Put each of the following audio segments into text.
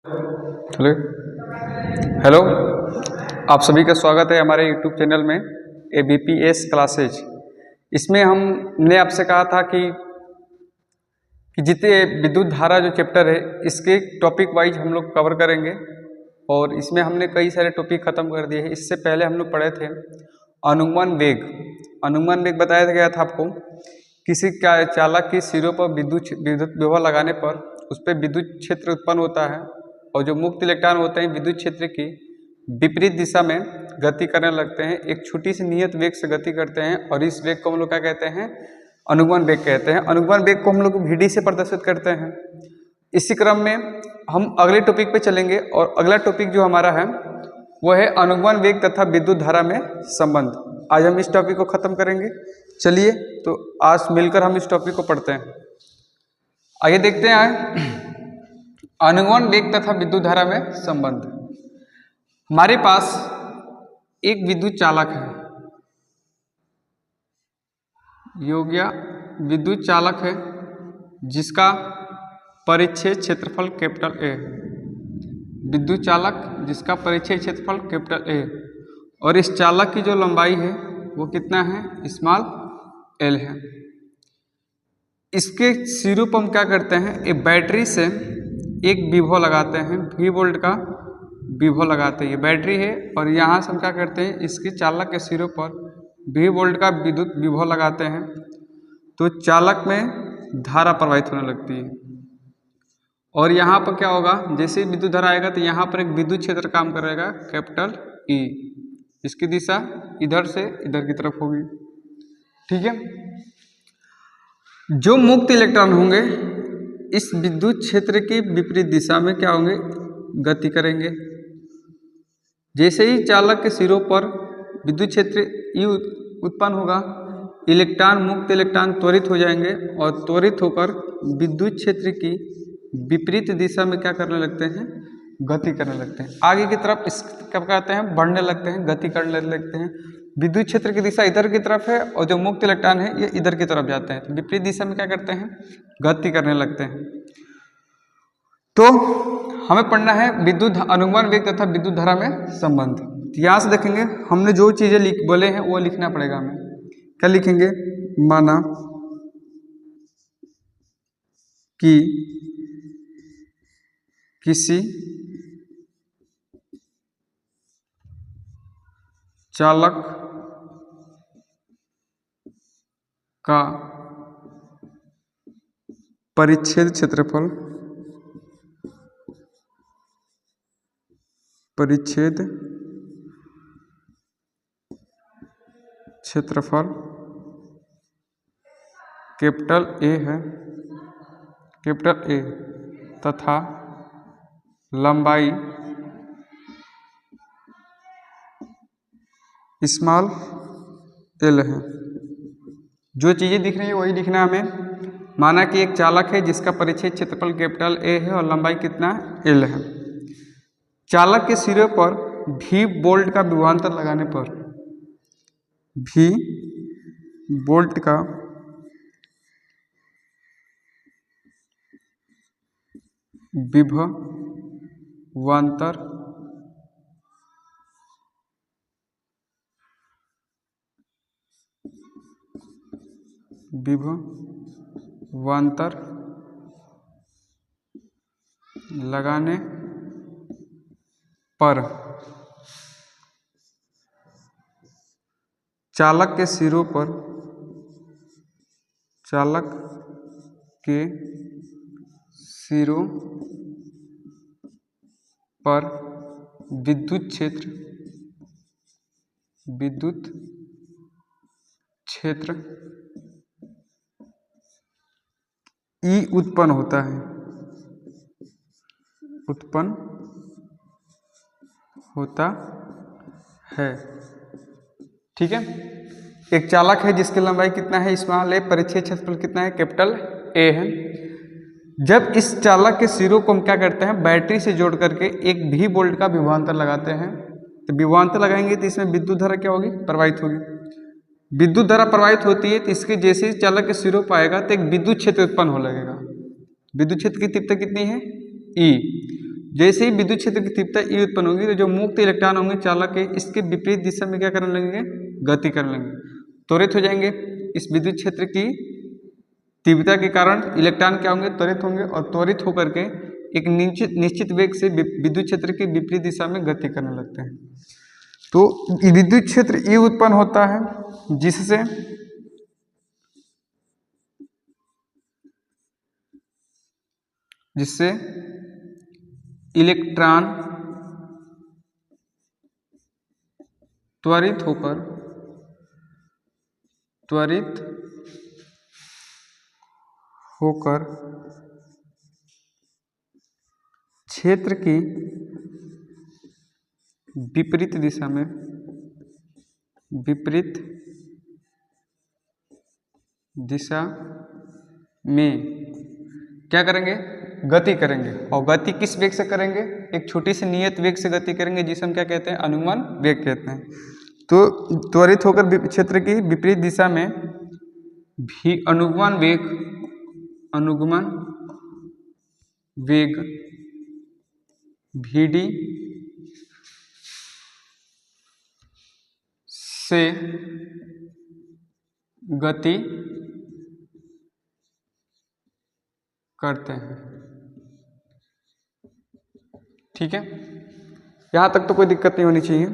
Hello hello, आप सभी का स्वागत है हमारे यूट्यूब चैनल में ABPS क्लासेज। इसमें हमने आपसे कहा था कि जितने विद्युत धारा जो चैप्टर है इसके टॉपिक वाइज हम लोग कवर करेंगे और इसमें हमने कई सारे टॉपिक खत्म कर दिए हैं। इससे पहले हम लोग पढ़े थे अनुमान वेग। अनुमान वेग बताया गया था आपको, किसी चालक के सिरों पर विद्युत विभव लगाने पर उस पर विद्युत क्षेत्र उत्पन्न होता है और जो मुक्त इलेक्ट्रॉन होते हैं विद्युत क्षेत्र की विपरीत दिशा में गति करने लगते हैं, एक छोटी सी नियत वेग से गति करते हैं और इस वेग को हम लोग क्या कहते हैं, अनुगमन वेग कहते हैं। अनुगमन वेग को हम लोग VD से प्रदर्शित करते हैं। इसी क्रम में हम अगले टॉपिक पे चलेंगे और अगला टॉपिक जो हमारा है वो है अनुगमन वेग तथा विद्युत धारा में संबंध। आज हम इस टॉपिक को खत्म करेंगे। चलिए तो आज मिलकर हम इस टॉपिक को पढ़ते हैं। आइए देखते हैं अनुगमन वेग तथा विद्युत धारा में संबंध। हमारे पास एक विद्युत चालक है, योग्य विद्युत चालक है जिसका परिच्छेद क्षेत्रफल कैपिटल A है। विद्युत चालक जिसका परिच्छेद क्षेत्रफल कैपिटल A और इस चालक की जो लंबाई है वो कितना है, स्मॉल l है। इसके सिरों पर हम क्या करते हैं, एक बैटरी से एक विभव लगाते हैं, V वोल्ट का विभव लगाते हैं। ये बैटरी है और यहाँ से हम क्या करते हैं, इसके चालक के सिरों पर V वोल्ट का विद्युत विभव लगाते हैं तो चालक में धारा प्रवाहित होने लगती है। और यहाँ पर क्या होगा, जैसे ही विद्युत धारा आएगा तो यहाँ पर एक विद्युत क्षेत्र काम करेगा कैपिटल E। इसकी दिशा इधर से इधर की तरफ होगी, ठीक है। जो मुक्त इलेक्ट्रॉन होंगे इस विद्युत क्षेत्र की विपरीत दिशा में क्या होंगे, गति करेंगे। जैसे ही चालक के सिरों पर विद्युत क्षेत्र E उत्पन्न होगा, इलेक्ट्रॉन मुक्त इलेक्ट्रॉन त्वरित हो जाएंगे और त्वरित होकर विद्युत क्षेत्र की विपरीत दिशा में क्या करने लगते हैं, गति करने लगते हैं। आगे की तरफ इस क्या कहते हैं, बढ़ने लगते हैं, गति करने लगते हैं। विद्युत क्षेत्र की दिशा इधर की तरफ है और जो मुक्त इलेक्ट्रॉन है ये इधर की तरफ जाते हैं, तो विपरीत दिशा में क्या करते हैं, गति करने लगते हैं। तो हमें पढ़ना है विद्युत अनुगमन वेग तथा विद्युत धारा में संबंध। तो यहाँ से देखेंगे हमने जो चीजें बोले हैं वो लिखना पड़ेगा हमें। क्या लिखेंगे, माना कि किसी चालक का परिच्छेद क्षेत्रफल कैपिटल A है, कैपिटल A तथा लंबाई स्मॉल l है। जो चीजें दिख रही है वही लिखना है हमें। माना कि एक चालक है जिसका परिच्छेद क्षेत्रफल कैपिटल A है और लंबाई कितना l है। चालक के सिरे पर V वोल्ट का विभवांतर लगाने पर V वोल्ट का विभवांतर लगाने पर चालक के सिरों पर विद्युत क्षेत्र E उत्पन्न होता है, ठीक है। एक चालक है जिसकी लंबाई कितना है, स्मॉल a, परिच्छेद क्षेत्रफल कितना है, कैपिटल A है। जब इस चालक के सिरों को हम क्या करते हैं, बैटरी से जोड़ करके एक V वोल्ट का विभवांतर लगाते हैं, तो विभवांतर लगाएंगे तो इसमें विद्युत धारा क्या होगी, प्रवाहित होगी। विद्युत धारा प्रवाहित होती है तो इसके जैसे ही चालक के सिरों पर आएगा तो एक विद्युत क्षेत्र उत्पन्न हो लगेगा। विद्युत क्षेत्र की तीव्रता कितनी है, E। जैसे ही विद्युत क्षेत्र की तीव्रता E उत्पन्न होगी तो जो मुक्त इलेक्ट्रॉन होंगे चालक के, इसके विपरीत दिशा में क्या करने लगेंगे, गति करने लगेंगे, त्वरित हो जाएंगे। इस विद्युत क्षेत्र की तीव्रता के कारण इलेक्ट्रॉन क्या होंगे, त्वरित होंगे, और त्वरित होकर के एक निश्चित वेग से विद्युत क्षेत्र की विपरीत दिशा में गति करने लगते हैं। तो विद्युत क्षेत्र E उत्पन्न होता है जिससे इलेक्ट्रॉन त्वरित होकर क्षेत्र की विपरीत दिशा में क्या करेंगे, गति करेंगे। और गति किस वेग से करेंगे, एक छोटी सी नियत वेग से गति करेंगे जिसे हम क्या कहते हैं, अनुमान वेग कहते हैं। तो त्वरित होकर क्षेत्र की विपरीत दिशा में भी अनुगमन वेग Vd से गति करते हैं। ठीक है, यहाँ तक तो कोई दिक्कत नहीं होनी चाहिए।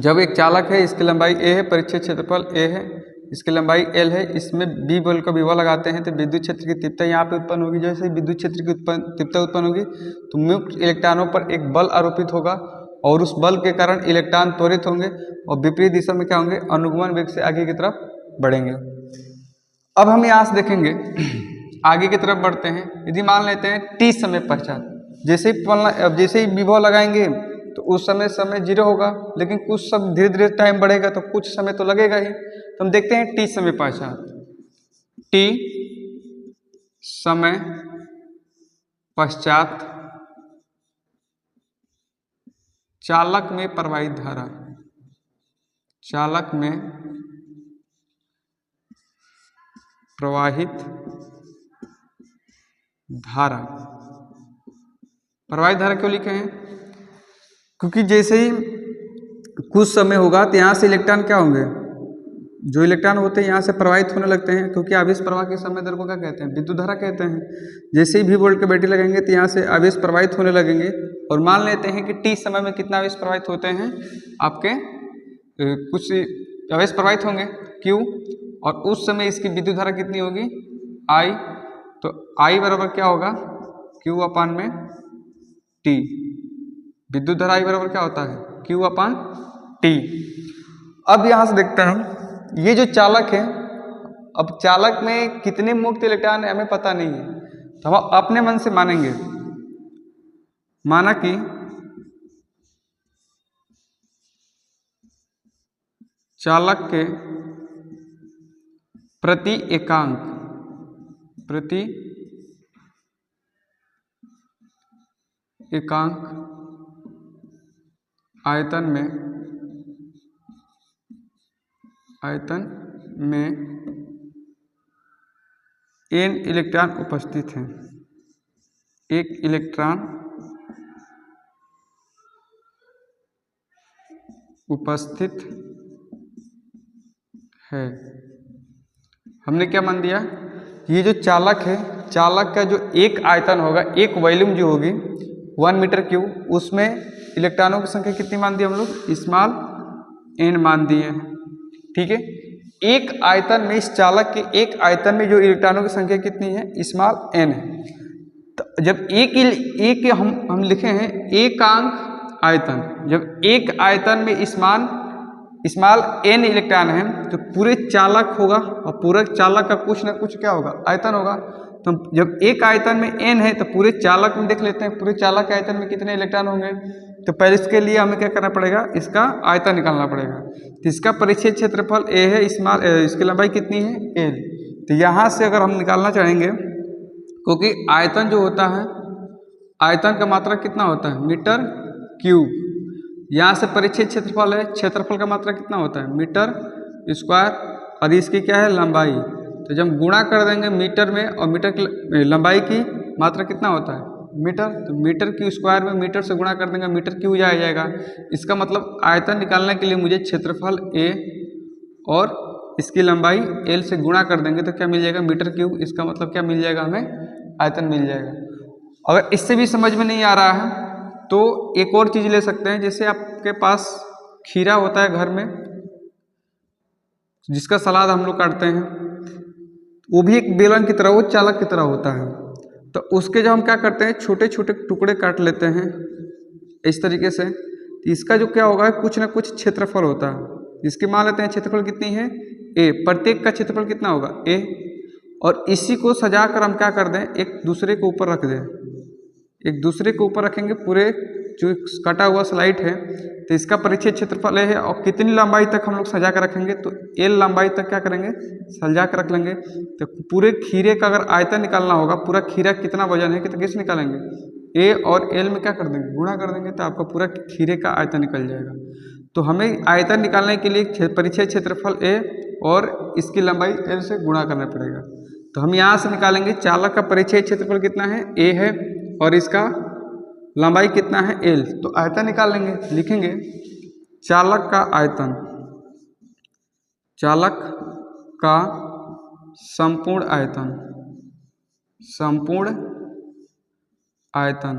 जब एक चालक है, इसकी लंबाई a है, परिच्छेद क्षेत्रफल a है, इसकी लंबाई l है, इसमें b बल का विभव लगाते हैं तो विद्युत क्षेत्र की तीव्रता यहाँ पे उत्पन्न होगी। जैसे विद्युत क्षेत्र की तीव्रता उत्पन्न होगी तो मुक्त इलेक्ट्रॉनों पर एक बल आरोपित होगा और उस बल के कारण इलेक्ट्रॉन त्वरित होंगे और विपरीत दिशा में क्या होंगे, अनुगमन वेग से आगे की तरफ बढ़ेंगे। अब हम यहाँ से देखेंगे, आगे की तरफ बढ़ते हैं। यदि मान लेते हैं t समय पश्चात, जैसे ही विभव लगाएंगे तो उस समय 0 होगा, लेकिन कुछ समय धीरे धीरे टाइम बढ़ेगा तो कुछ समय तो लगेगा ही। तो हम देखते हैं t समय पश्चात, t समय पश्चात चालक में प्रवाहित धारा, प्रवाहित धारा क्यों लिखे हैं, क्योंकि जैसे ही कुछ समय होगा तो यहाँ से इलेक्ट्रॉन क्या होंगे, जो इलेक्ट्रॉन होते हैं यहाँ से प्रवाहित होने लगते हैं, क्योंकि आवेश प्रवाह के समय दर को क्या कहते हैं, विद्युत धारा कहते हैं। जैसे ही V वोल्ट के बैटरी लगेंगे तो यहाँ से आवेश प्रवाहित होने लगेंगे। और मान लेते हैं कि t समय में कितना आवेश प्रवाहित होते हैं, आपके कुछ आवेश प्रवाहित होंगे Q, और उस समय इसकी विद्युत धारा कितनी होगी, I। तो I बराबर क्या होगा, Q अपान में T। विद्युत धारा I बराबर क्या होता है, Q अपान T। अब यहाँ से देखते हैं, ये जो चालक है, अब चालक में कितने मुक्त इलेक्ट्रॉन है हमें पता नहीं है, तो हम अपने मन से मानेंगे। माना कि चालक के प्रति एकांक आयतन में n इलेक्ट्रॉन उपस्थित हैं, एक इलेक्ट्रॉन उपस्थित है। हमने क्या मान दिया, ये जो चालक है, चालक का जो एक आयतन होगा, एक वॉल्यूम जो होगी 1 मीटर क्यूब, उसमें इलेक्ट्रॉनों की संख्या कितनी मान दी हम लोग, स्मॉल n मान दी है। ठीक है, एक आयतन में, इस चालक के एक आयतन में जो इलेक्ट्रॉनों की संख्या कितनी है, स्मॉल n है। तो जब एक हम लिखे हैं एकांक आयतन, जब एक आयतन में स्मॉल n इलेक्ट्रॉन है तो पूरे चालक होगा, और पूरे चालक का कुछ ना कुछ क्या होगा, आयतन होगा। तो जब एक आयतन में n है तो पूरे चालक में देख लेते हैं, पूरे चालक के आयतन में कितने इलेक्ट्रॉन होंगे। तो पहले इसके लिए हमें क्या करना पड़ेगा, इसका आयतन निकालना पड़ेगा। तो इसका परिच्छेद क्षेत्रफल a है, इसकी लंबाई कितनी है, l। तो यहाँ से अगर हम निकालना चाहेंगे, क्योंकि आयतन जो होता है, आयतन का मात्रा कितना होता है, मीटर क्यूब। यहाँ से परिच्छेद क्षेत्रफल है, क्षेत्रफल का मात्रा कितना होता है, मीटर स्क्वायर, और इसकी क्या है, लंबाई। तो जब गुणा कर देंगे मीटर में, और मीटर की लंबाई की मात्रा कितना होता है, मीटर, तो मीटर क्यू स्क्वायर में मीटर से गुणा कर देंगे, मीटर क्यू आ जाएगा। इसका मतलब आयतन निकालने के लिए मुझे क्षेत्रफल ए और इसकी लंबाई एल से गुणा कर देंगे तो क्या मिल जाएगा, मीटर क्यूब। इसका मतलब क्या मिल जाएगा, हमें आयतन मिल जाएगा। अगर इससे भी समझ में नहीं आ रहा है तो एक और चीज़ ले सकते हैं, जैसे आपके पास खीरा होता है घर में, जिसका सलाद हम लोग काटते हैं, वो भी एक बेलन की तरह, वो चालक की तरह होता है। तो उसके जब हम क्या करते हैं, छोटे छोटे टुकड़े काट लेते हैं इस तरीके से, तो इसका जो क्या होगा, कुछ ना कुछ क्षेत्रफल होता है। इसके मान लेते हैं क्षेत्रफल कितनी है, ए, प्रत्येक का क्षेत्रफल कितना होगा, ए। और इसी को सजा कर हम क्या कर दें, एक दूसरे के ऊपर रख दें, एक दूसरे के ऊपर रखेंगे, पूरे जो कटा हुआ स्लाइड है तो इसका परिच्छेद क्षेत्रफल है, और कितनी लंबाई तक हम लोग सजा कर रखेंगे, तो एल लंबाई तक क्या करेंगे, सजा कर रख लेंगे। तो पूरे खीरे का अगर आयतन निकालना होगा, पूरा खीरा कितना वजन है, तो कैसे निकालेंगे, ए और एल में क्या कर देंगे, गुणा कर देंगे, तो आपका पूरा खीरे का आयतन निकल जाएगा। तो हमें आयतन निकालने के लिए परिच्छेद क्षेत्रफल ए और इसकी लंबाई एल से गुणा करना पड़ेगा। तो हम यहाँ से निकालेंगे, चालक का परिच्छेद क्षेत्रफल कितना है, ए है, और इसका लंबाई कितना है, एल। तो आयतन निकाल लेंगे, लिखेंगे चालक का आयतन, चालक का संपूर्ण आयतन, संपूर्ण आयतन।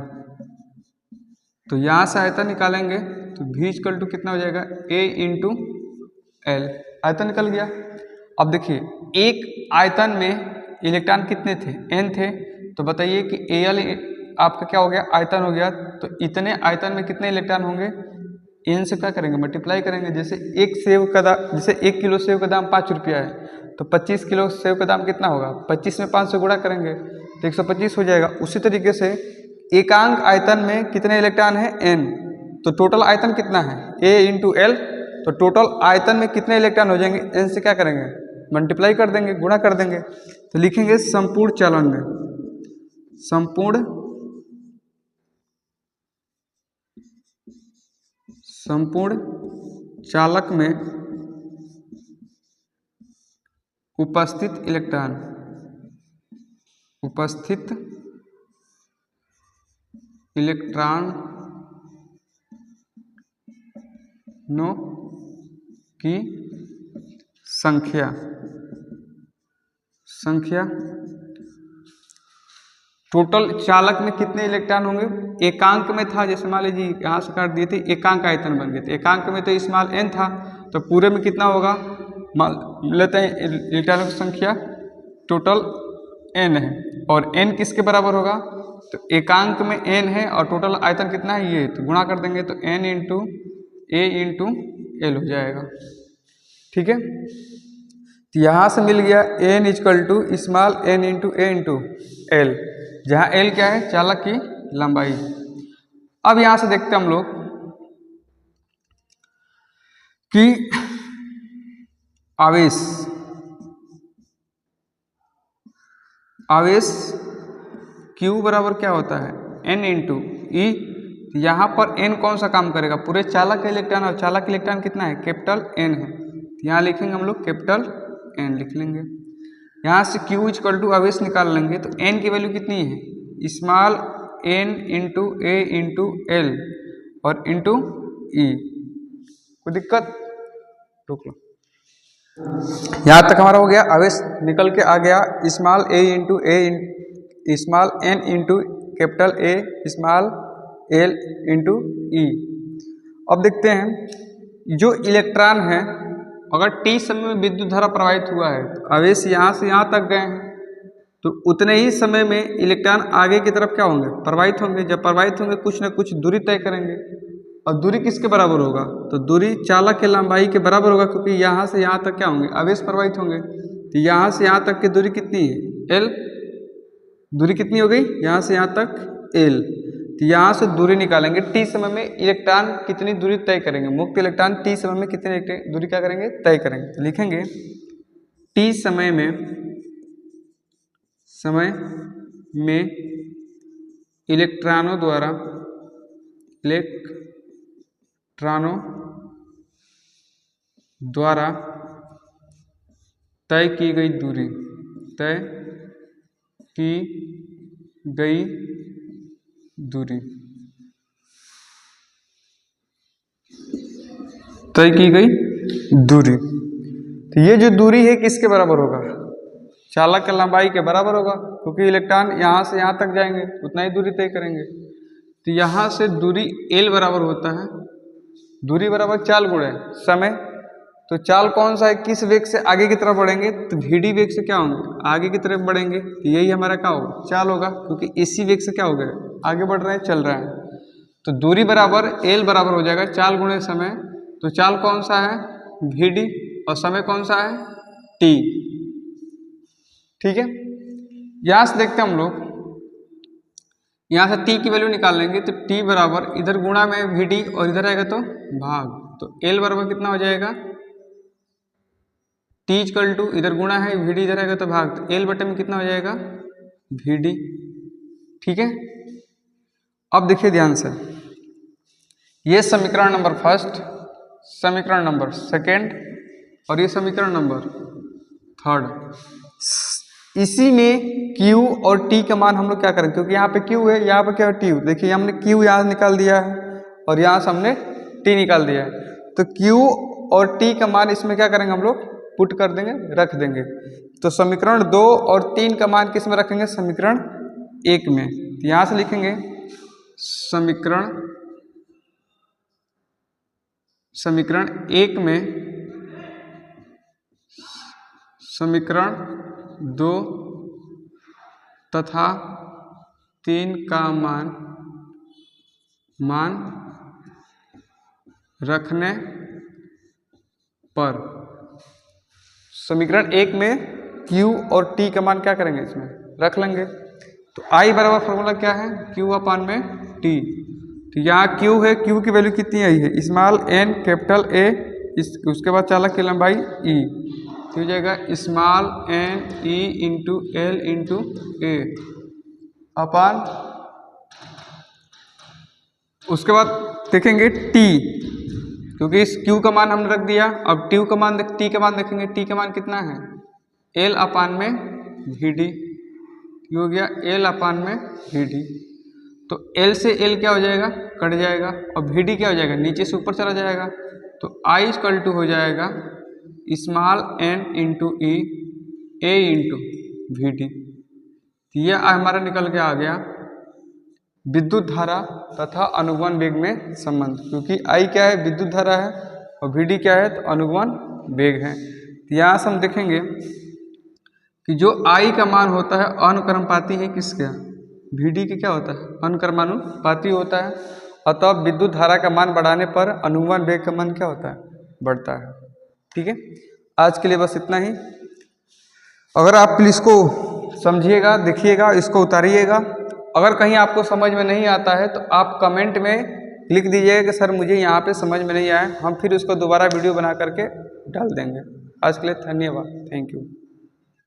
तो यहाँ से आयतन निकालेंगे तो V इक्वल टू कितना हो जाएगा, A इंटू एल। आयतन निकल गया। अब देखिए, एक आयतन में इलेक्ट्रॉन कितने थे, n थे। तो बताइए कि Al आपका क्या हो गया, आयतन हो गया। तो इतने आयतन में कितने इलेक्ट्रॉन होंगे, n से क्या करेंगे, मल्टीप्लाई करेंगे। जैसे एक सेव का दाम, जैसे 1 किलो सेव का दाम 5 रुपया है, तो 25 किलो सेव का दाम कितना होगा, 25 में 5 से गुणा करेंगे तो 125 हो जाएगा। उसी तरीके से एकांक आयतन में कितने इलेक्ट्रॉन है, n। तो टोटल आयतन कितना है, A इंटू एल। तो टोटल आयतन में कितने इलेक्ट्रॉन हो जाएंगे, n से क्या करेंगे, मल्टीप्लाई कर देंगे, गुणा कर देंगे। तो लिखेंगे संपूर्ण चालन में, संपूर्ण चालक में उपस्थित इलेक्ट्रॉन, उपस्थित इलेक्ट्रॉनों की संख्या, टोटल चालक में कितने इलेक्ट्रॉन होंगे, एकांक में था, जैसे मान लीजिए यहाँ से काट दिए थे, एकांक आयतन बन गए थे। एकांक में तो स्मॉल n था, तो पूरे में कितना होगा, मान लेते हैं इलेक्ट्रॉनों की संख्या टोटल n है, और n किसके बराबर होगा, तो एकांक में n है और टोटल आयतन कितना है, ये। तो गुणा कर देंगे तो n into A into L हो जाएगा। ठीक है, तो यहाँ से मिल गया n equal to small n into A into L, जहाँ एल क्या है, चालक की लंबाई। अब यहां से देखते हैं हम लोग कि आवेश Q बराबर क्या होता है, n इंटू ई। यहाँ पर n कौन सा काम करेगा, पूरे चालक का इलेक्ट्रॉन, और चालक इलेक्ट्रॉन कितना है, कैपिटल N है। यहाँ लिखेंगे हम लोग कैपिटल N लिख लेंगे। यहाँ से Q इक्वल टू आवेश निकाल लेंगे, तो n की वैल्यू कितनी है, small n into A into L और इंटू ई। कोई दिक्कत, रोक लो। यहाँ तक हमारा हो गया, आवेश निकल के आ गया, small a into A, small n into capital A small l into E. अब देखते हैं, जो इलेक्ट्रॉन है, अगर t समय में विद्युत धारा प्रवाहित हुआ है, तो आवेश यहाँ से यहाँ तक गए हैं, तो उतने ही समय में इलेक्ट्रॉन आगे की तरफ क्या होंगे, प्रवाहित होंगे। जब प्रवाहित होंगे, कुछ ना कुछ दूरी तय करेंगे, और दूरी किसके बराबर होगा, तो दूरी चालक के लंबाई के बराबर होगा, क्योंकि यहाँ से यहाँ तक क्या होंगे, आवेश प्रवाहित होंगे। तो यहाँ से यहाँ तक की दूरी कितनी है, L। दूरी कितनी हो गई, यहाँ से यहाँ तक L। तो यहाँ से दूरी निकालेंगे, t समय में इलेक्ट्रॉन कितनी दूरी तय करेंगे, मुक्त इलेक्ट्रॉन t समय में कितनी दूरी क्या करेंगे, तय करेंगे। तो लिखेंगे t समय में इलेक्ट्रॉनों द्वारा तय की गई दूरी तय की गई दूरी। तो ये जो दूरी है किसके बराबर होगा? चालक की लंबाई के बराबर होगा, क्योंकि इलेक्ट्रॉन यहाँ से यहाँ तक जाएंगे उतना ही दूरी तय करेंगे। तो यहाँ से दूरी L बराबर होता है, दूरी बराबर चाल गुणे समय। तो चाल कौन सा है, किस वेग से आगे की तरफ बढ़ेंगे? तो VD वेग से क्या होंगे? आगे की तरफ बढ़ेंगे। तो यही हमारा क्या होगा? चाल होगा, क्योंकि AC वेग से क्या हो गया? आगे बढ़ रहे हैं, चल रहे हैं। तो दूरी बराबर L बराबर हो जाएगा चाल गुणे समय। तो चाल कौन सा है? VD, और समय कौन सा है? T। ठीक है, यहां से देखते हैं हम लोग, यहां से T की वैल्यू निकाल लेंगे। तो T बराबर इधर गुणा में VD और इधर आएगा तो भाग। तो L बराबर कितना हो जाएगा? T इक्वल टू इधर गुणा है, VD इधर आएगा तो भाग। तो L बटे में कितना हो जाएगा? VD। ठीक है, अब देखिए ध्यान से, ये समीकरण नंबर फर्स्ट, समीकरण नंबर सेकेंड, और ये समीकरण नंबर थर्ड। इसी में Q और T का मान हम लोग क्या करें, क्योंकि यहाँ पे Q है, यहाँ पे क्या है? T। देखिए हमने Q यहाँ निकाल दिया है और यहाँ से हमने T निकाल दिया है। तो Q और T का मान इसमें क्या करेंगे हम लोग? पुट कर देंगे, रख देंगे। तो समीकरण 2 और 3 का मान किस में रखेंगे? समीकरण 1 में। तो यहाँ से लिखेंगे समीकरण 1 में समीकरण 2 तथा 3 का मान रखने पर, समीकरण 1 में Q और T का मान क्या करेंगे? इसमें रख लेंगे। तो I बराबर फॉर्मूला क्या है? Q अपान में T। तो यहाँ Q है, Q की वैल्यू कितनी आई है? स्मॉल n कैपिटल A, उसके बाद चालक की लंबाई E। तो हो जाएगा small n E into L into A अपान, उसके बाद देखेंगे T, क्योंकि इस Q का मान हमने रख दिया। अब T का मान देखेंगे, T का मान कितना है? L अपान में VD। हो गया L अपान में VD। तो L से L क्या हो जाएगा? कट जाएगा, और VD क्या हो जाएगा? नीचे से ऊपर चला जाएगा। तो I इक्वल टू हो जाएगा small n into E A into VD। यह हमारा निकल के आ गया विद्युत धारा तथा अनुगमन वेग में संबंध, क्योंकि I क्या है? विद्युत धारा है, और VD क्या है? तो अनुगमन वेग है। तो यहाँ से हम देखेंगे कि जो I का मान होता है अनुक्रमपाती है किसका? VD के क्या होता है? अनुक्रमानुपाती होता है। अतः विद्युत धारा का मान बढ़ाने पर अनुगमन वेग का मान क्या होता है? बढ़ता है। ठीक है, आज के लिए बस इतना ही। अगर आप प्लीज इसको समझिएगा, देखिएगा, इसको उतारिएगा। अगर कहीं आपको समझ में नहीं आता है तो आप कमेंट में लिख दीजिएगा कि सर मुझे यहाँ पे समझ में नहीं आया, हम फिर उसको दोबारा वीडियो बना करके डाल देंगे। आज के लिए धन्यवाद, थैंक यू।